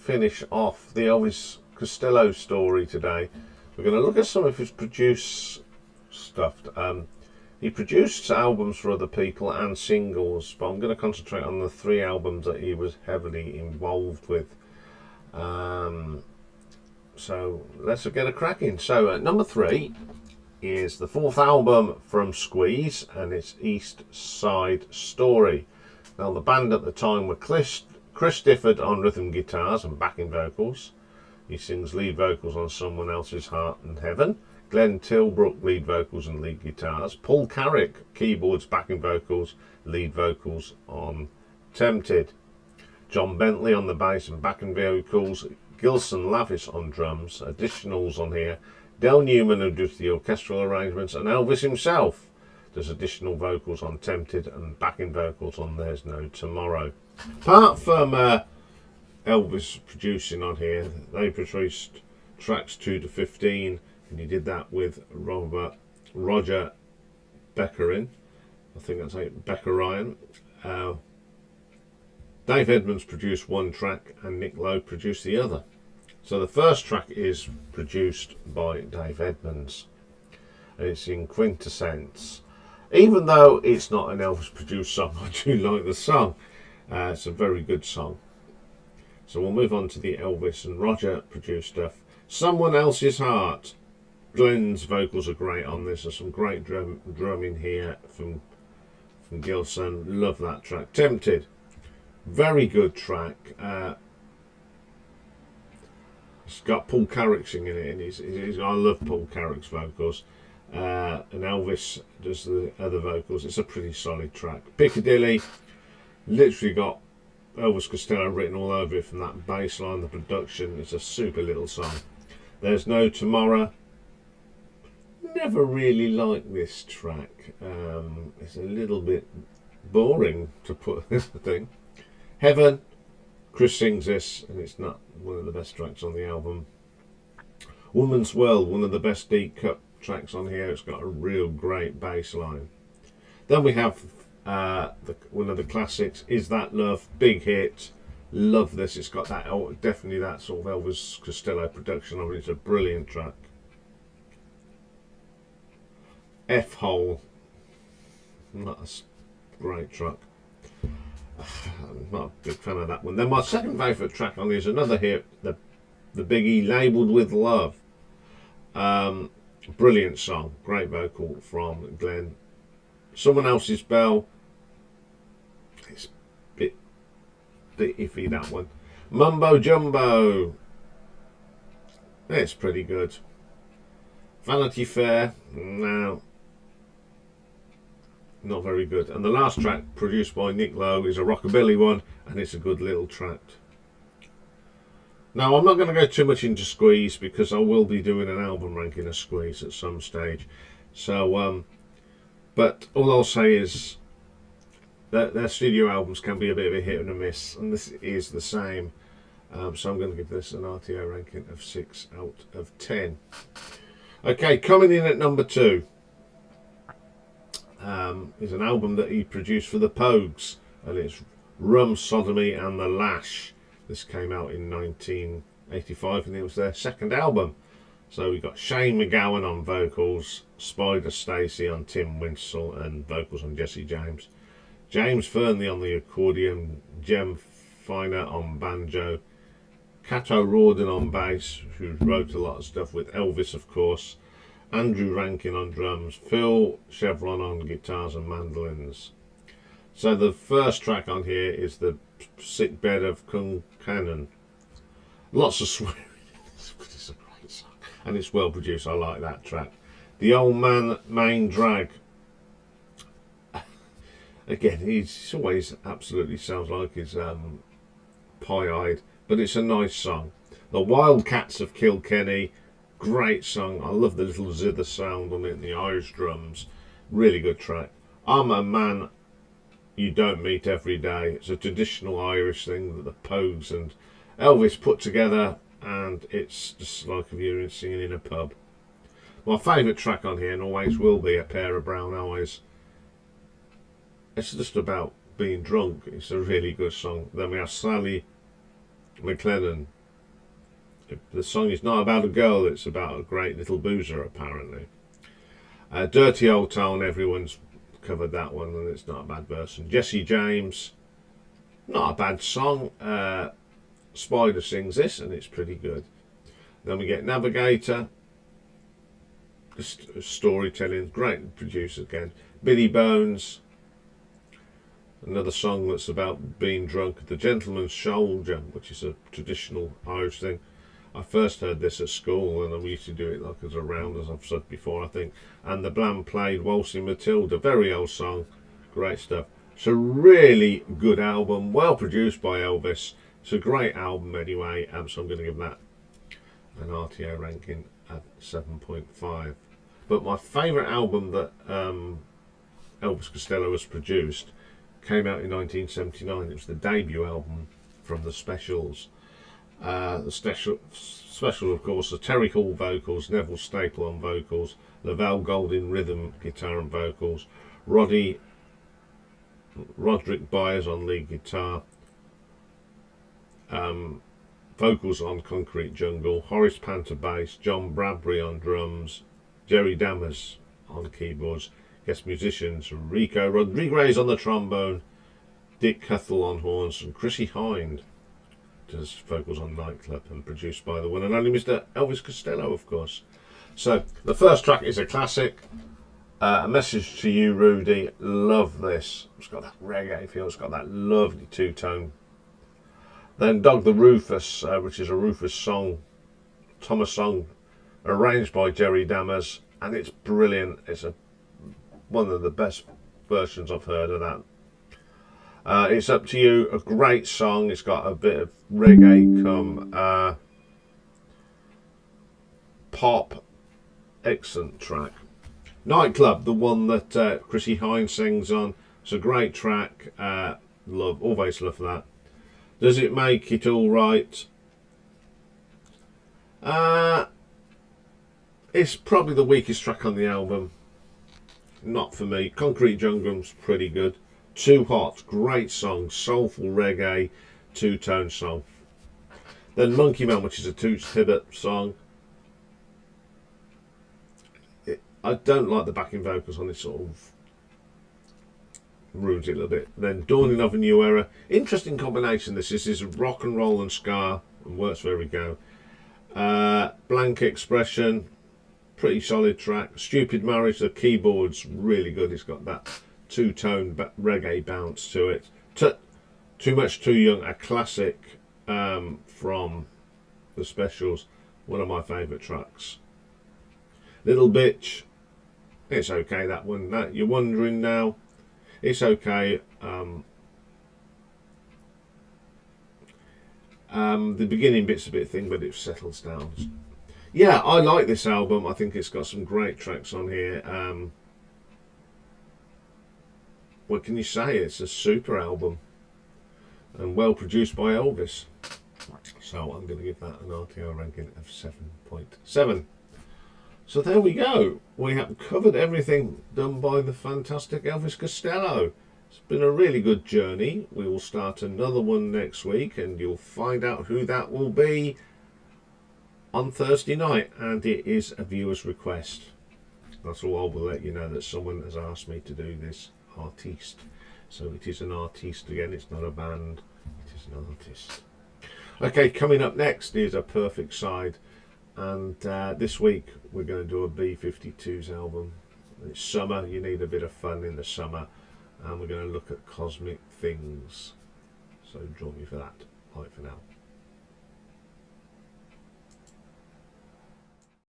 finish off the Elvis Costello story today, we're going to look at some of his produced stuff. He produced albums for other people and singles, but I'm going to concentrate on the 3 albums that he was heavily involved with. So let's get a cracking. So at number 3 is the 4th album from Squeeze, and it's East Side Story. Now the band at the time were Chris Difford on rhythm guitars and backing vocals. He sings lead vocals on Someone Else's Heart and Heaven. Glenn Tilbrook lead vocals and lead guitars. Paul Carrick keyboards, backing vocals, lead vocals on Tempted. John Bentley on the bass and backing vocals. Gilson Lavis on drums. Additionals on here. Del Newman, who does the orchestral arrangements, and Elvis himself does additional vocals on Tempted and backing vocals on There's No Tomorrow. Apart from Elvis producing on here, they produced tracks 2 to 15, and he did that with Roger Beckerin. I think that's it, Beckerian. Dave Edmunds produced 1 track and Nick Lowe produced the other. So the first track is produced by Dave Edmunds, and it's in Quintessence. Even though it's not an Elvis produced song, I do like the song. It's a very good song. So we'll move on to the Elvis and Roger produced stuff. Someone Else's Heart. Glenn's vocals are great on this. There's some great drumming here from Gilson. Love that track. Tempted. Very good track. It's got Paul Carrick singing it, and I love Paul Carrick's vocals. And Elvis does the other vocals. It's a pretty solid track. Piccadilly, literally got Elvis Costello written all over it, from that bass line, the production. It's a super little song. There's No Tomorrow. Never really liked this track. It's a little bit boring, to put this thing. Heaven, Chris sings this, and it's not one of the best tracks on the album. Woman's World, one of the best deep cut tracks on here. It's got a real great bass line. Then we have one of the classics, Is That Love, big hit. Love this. It's got that, definitely that sort of Elvis Costello production on it. It's a brilliant track. F-Hole, not a great track. I'm not a big fan of that one. Then my second favourite track on is another hit, the Biggie, Labelled With Love. Brilliant song, great vocal from Glenn. Someone Else's Bell. It's a bit iffy, that one. Mumbo Jumbo. It's pretty good. Vanity Fair. No. Not very good. And the last track, produced by Nick Lowe, is a rockabilly one, and it's a good little track. Now, I'm not going to go too much into Squeeze, because I will be doing an album ranking of Squeeze at some stage. So, but all I'll say is that their studio albums can be a bit of a hit and a miss, and this is the same. So I'm going to give this an RTO ranking of 6 out of 10. Okay, coming in at number 2. Is an album that he produced for the Pogues, and it's Rum, Sodomy and the Lash. This came out in 1985, and it was their second album. So we got Shane McGowan on vocals, Spider Stacy on Tim Winsell, and vocals on Jesse James. James Fernley on the accordion, Jem Finer on banjo, Cato Rawdon on bass, who wrote a lot of stuff with Elvis, of course, Andrew Rankin on drums, Phil Chevron on guitars and mandolins. So the first track on here is The Sick Bed of Kung Cannon. Lots of swearing. It's a great song, and it's well produced. I like that track. The Old Man Main Drag. Again, he's always absolutely sounds like he's pie-eyed, but it's a nice song. The Wildcats of Kilkenny. Great song. I love the little zither sound on it and the Irish drums. Really good track. I'm a Man You Don't Meet Every Day. It's a traditional Irish thing that the Pogues and Elvis put together, and it's just like if you're singing in a pub. My favourite track on here, and always will be, A Pair of Brown Eyes. It's just about being drunk. It's a really good song. Then we have Sally McLennan. The song is not about a girl, it's about a great little boozer, apparently. Dirty Old Town, everyone's covered that one, and it's not a bad version. Jesse James, not a bad song. Spider sings this, and it's pretty good. Then we get Navigator, storytelling, great producer again. Billy Bones, another song that's about being drunk. The Gentleman's Soldier, which is a traditional Irish thing. I first heard this at school, and we used to do it like as a round, as I've said before, I think. And the Bland played Waltzing Matilda, very old song, great stuff. It's a really good album, well produced by Elvis. It's a great album anyway, so I'm going to give that an RTO ranking at 7.5. But my favourite album that Elvis Costello has produced came out in 1979. It was the debut album from the Specials. The specials, of course, the Terry Hall vocals, Neville Staple on vocals, Lavelle Golding rhythm, guitar and vocals, Roderick Byers on lead guitar, vocals on Concrete Jungle, Horace Panther bass, John Bradbury on drums, Jerry Dammers on keyboards, guest musicians Rico Rodriguez on the trombone, Dick Cuthell on horns, and Chrissie Hynde does vocals on Nightclub, and produced by the one and only Mr. Elvis Costello, of course. So the first track is a classic, A Message to You, Rudy. Love this. It's got that reggae feel, it's got that lovely two-tone. Then Dog the Rufus, which is a Rufus song, Thomas song, arranged by Jerry Dammers, and it's brilliant. It's one of the best versions I've heard of that. It's Up to You, a great song. It's got a bit of reggae come pop, excellent track. Nightclub, the one that Chrissie Hynde sings on. It's a great track. Always love that. Does It Make It All Right? It's probably the weakest track on the album. Not for me. Concrete Jungle's pretty good. Too Hot, great song, soulful reggae, two-tone song. Then Monkey Man, which is a Toots Hibbert song. I don't like the backing vocals on it, sort of ruins it a little bit. Then Dawning of a New Era, interesting combination. This is rock and roll and ska, and works where we go. Blank Expression, pretty solid track. Stupid Marriage, the keyboard's really good. It's got that two-tone reggae bounce to it. Too Much Too Young, a classic from the Specials, one of my favourite tracks. Little Bitch, it's okay, that one. You're Wondering Now, it's okay. The beginning bit's a bit thing, but it settles down. Yeah, I like this album. I think it's got some great tracks on here. What can you say? It's a super album and well produced by Elvis. So I'm going to give that an RTO ranking of 7.7. So there we go. We have covered everything done by the fantastic Elvis Costello. It's been a really good journey. We will start another one next week, and you'll find out who that will be on Thursday night, and it is a viewer's request. That's all. I will let you know that someone has asked me to do this. Artiste. So it is an artiste again, it's not a band, it is an artist. Okay, coming up next is A Perfect Side, and this week we're going to do a B-52s album. It's summer, you need a bit of fun in the summer, and we're going to look at cosmic things. So join me for that. Bye for now.